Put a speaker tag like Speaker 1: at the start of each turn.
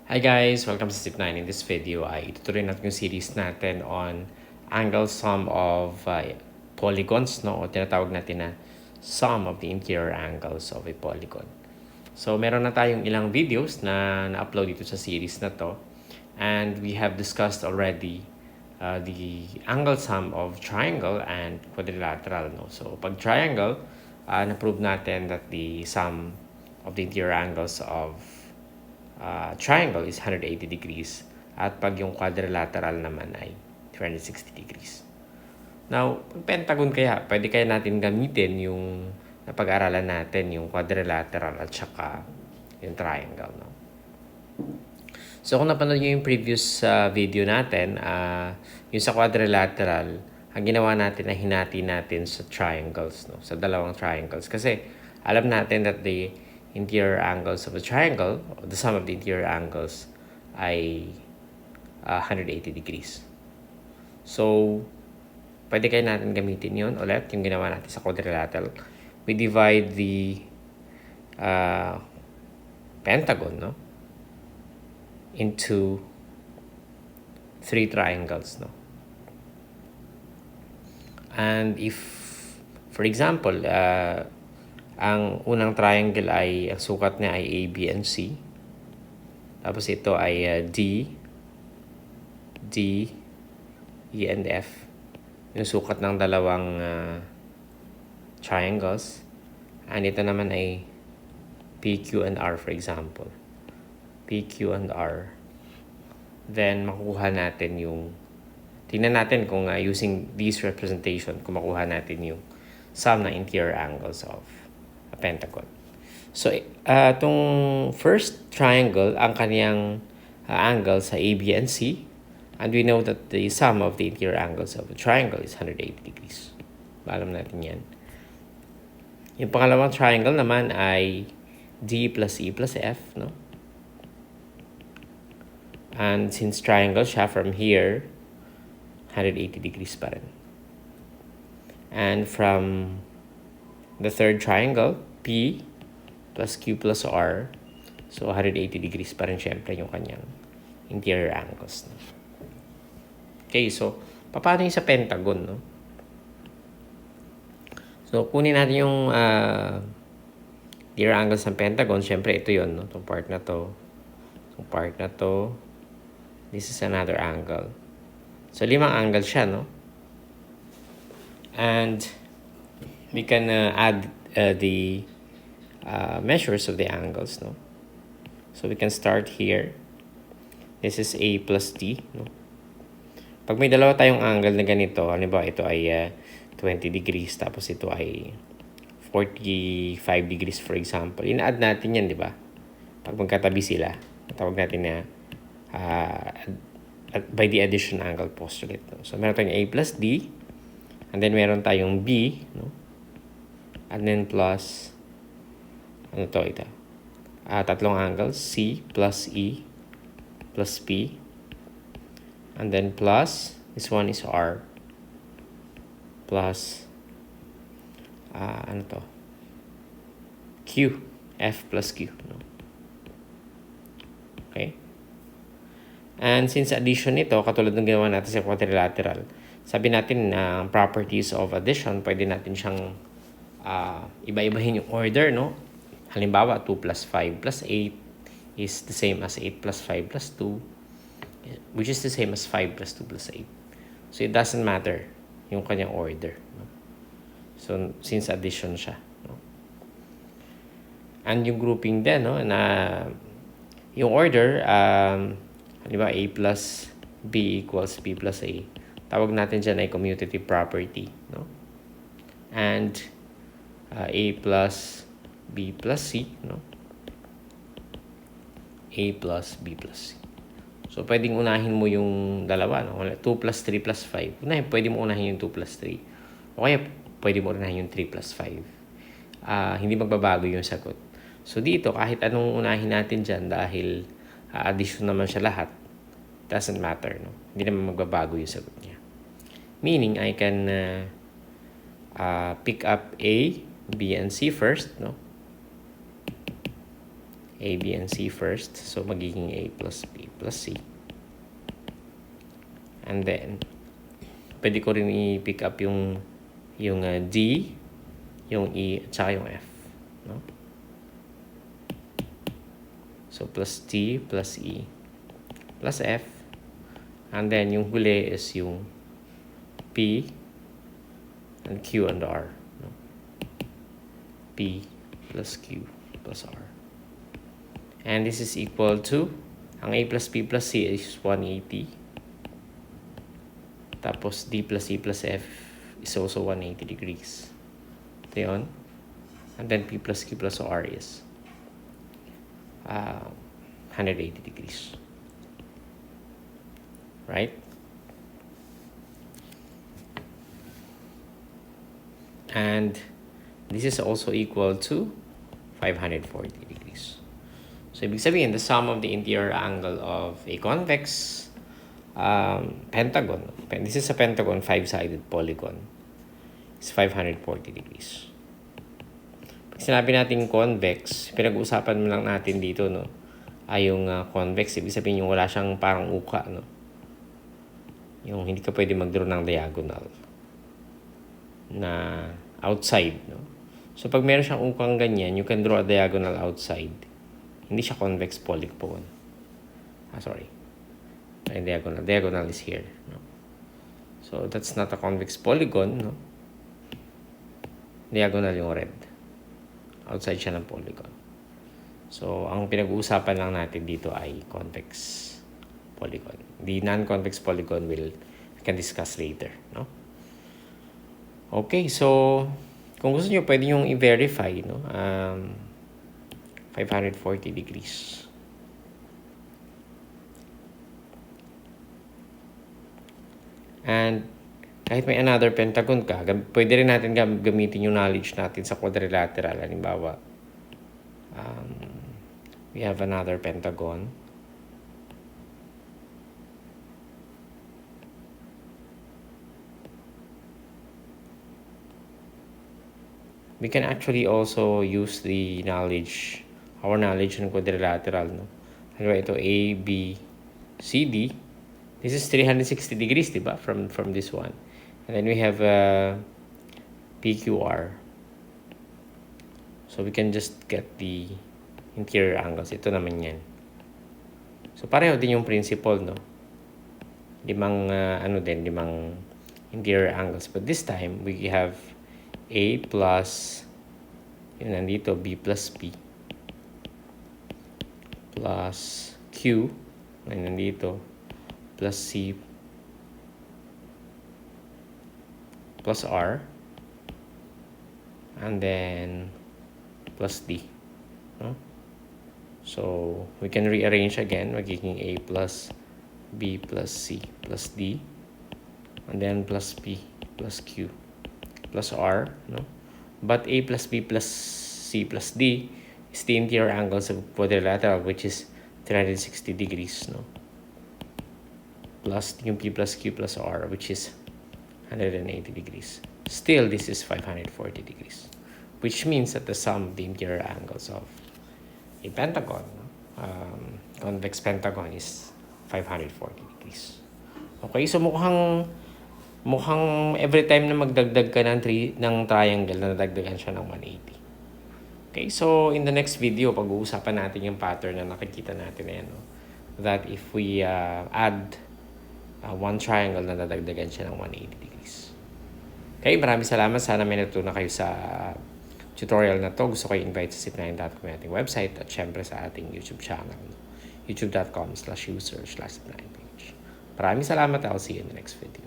Speaker 1: Hi guys! Welcome sa Step 9. In this video ay itutuloy natin yung series natin on angle sum of polygons, no? O tinatawag natin na sum of the interior angles of a polygon. So meron na tayong ilang videos na na-upload dito sa series na to, and we have discussed already the angle sum of triangle and quadrilateral, no? So pag triangle, na-prove natin that the sum of the interior angles of triangle is 180 degrees at pag yung quadrilateral naman ay 360 degrees. Now, pentagon kaya, pwede kaya natin gamitin yung napag-aralan natin yung quadrilateral at saka yung triangle, no? So kung napanood nyo yung previous video natin, yung sa quadrilateral, ang ginawa natin ay hinati natin sa triangles, no? Sa dalawang triangles. Kasi alam natin that the interior angles of a triangle, the sum of the interior angles, ay 180 degrees. So, pwede kayo natin gamitin yun ulit, yung ginawa natin sa quadrilateral. We divide the pentagon, no, into 3 triangles, no. And if, for example, ang unang triangle ay, ang sukat niya ay A, B, and C. Tapos ito ay D, E, and F. Yung sukat ng dalawang triangles. And ito naman ay P, Q, and R, for example. P, Q, and R. Then, makukuha natin yung, tingnan natin kung using this representation, kung makuha natin yung sum ng interior angles of a pentagon. So, itong first triangle, ang kaniyang angle sa A, B, and C. And we know that the sum of the interior angles of a triangle is 180 degrees. Alam natin yan. Yung pangalawang triangle naman ay D plus E plus F, no? And since triangle siya, from here, 180 degrees pa rin. And from the third triangle, P plus Q plus R, so 180 degrees pa rin syempre yung kanyang interior angles, no? Okay, so paano yung sa pentagon, no? So kunin natin yung interior angles ng pentagon. Syempre ito yun, no? Itong part na to, itong part na to, this is another angle. So 5 angle siya, no? And we can add the measures of the angles, no? So we can start here. This is A plus D, no? Pag may dalawa tayong angle na ganito, halimbawa ito ay 20 degrees, tapos ito ay 45 degrees, for example. Ina-add natin yan, di ba? Pag magkatabi sila, tawag natin na by the addition angle postulate, no? So meron tayong A plus D, and then meron tayong B, no? And then plus, ano to, ito? Tatlong angles, C plus E plus P. And then plus, this one is R. Plus, ano to? Q. F plus Q, no? Okay? And since addition nito, katulad ng ginawa natin sa quadrilateral, sabi natin na properties of addition, pwede natin siyang iba-ibahin yung order, no? Halimbawa, 2 plus 5 plus 8 is the same as 8 plus 5 plus 2, which is the same as 5 plus 2 plus 8. So, it doesn't matter yung kanyang order, no? So, since addition siya, no? And yung grouping din, no? Na yung order, halimbawa, A plus B equals B plus A. Tawag natin dyan ay commutative property, no? And A plus B plus C, no? A plus B plus C. So, pwedeng unahin mo yung dalawa, no? 2 plus 3 plus 5. Pwede mo unahin yung 2 plus 3. O kaya, pwede mo unahin yung 3 plus 5. Hindi magbabago yung sagot. So, dito, kahit anong unahin natin dyan, dahil addition naman siya lahat, doesn't matter, no? Hindi naman magbabago yung sagot niya. Meaning, I can pick up A, B, and C first, no? A, A, B, and C first. So, magiging A plus B plus C. And then, pwede ko rin i-pick up yung D, yung E, at saka yung F. No? So, plus D plus E plus F. And then, yung huli is yung P and Q and R. No? P plus Q plus R. And this is equal to, ang A plus B plus C is 180. Tapos D plus E plus F is also 180 degrees. Ito yun. And then P plus Q plus R is 180 degrees. Right? And this is also equal to 540 degrees. So, ibig sabihin, the sum of the interior angle of a convex pentagon, this is a pentagon 5-sided polygon, is 540 degrees. Pag sinabi natin convex, pinag-uusapan mo lang natin dito, no? Ay yung convex, ibig sabihin yung wala siyang parang uka, no? Yung hindi ka pwede mag-draw ng diagonal na outside, no? So, pag meron siyang ukang ganyan, you can draw a diagonal outside. Hindi siya convex polygon. Sorry. Diagonal is here. No? So, that's not a convex polygon. No? Diagonal yung red. Outside siya ng polygon. So, ang pinag-uusapan lang natin dito ay convex polygon. The non-convex polygon we can discuss later. No? Okay, so kung gusto nyo, pwede nyo i-verify. No? 540 degrees. And kahit may another pentagon ka, pwede rin natin gamitin yung knowledge natin sa quadrilateral. Halimbawa, we have another pentagon. We can actually also use the knowledge, our knowledge in quadrilateral. No? Halimbawa ito, A, B, C, D. This is 360 degrees, diba? From this one. And then we have PQR. So we can just get the interior angles. Ito naman yan. So pareho din yung principle, no? Limang interior angles. But this time, we have A plus, yun nandito, B plus P plus Q, and nandito, plus C plus R, and then plus D. No? So, we can rearrange again, magiging A plus B plus C plus D, and then plus P plus Q plus R. No? But A plus B plus C plus D is the interior angles of quadrilateral, which is 360 degrees. No? Plus yung P plus Q plus R, which is 180 degrees. Still, this is 540 degrees, which means that the sum of the interior angles of a pentagon, convex pentagon, is 540 degrees. Okay, so mukhang every time na magdagdag ka ng triangle, na nadagdagan siya ng 180. Okay, so in the next video, pag-uusapan natin yung pattern na nakikita natin na yan, no? That if we add one triangle, na nadagdagan siya ng 180 degrees. Okay, maraming salamat. Sana may natutunan kayo sa tutorial na to. Gusto kayo invite sa zip9.com ating website at syempre sa ating YouTube channel, youtube.com/user/zip9page. Maraming salamat. I'll see you in the next video.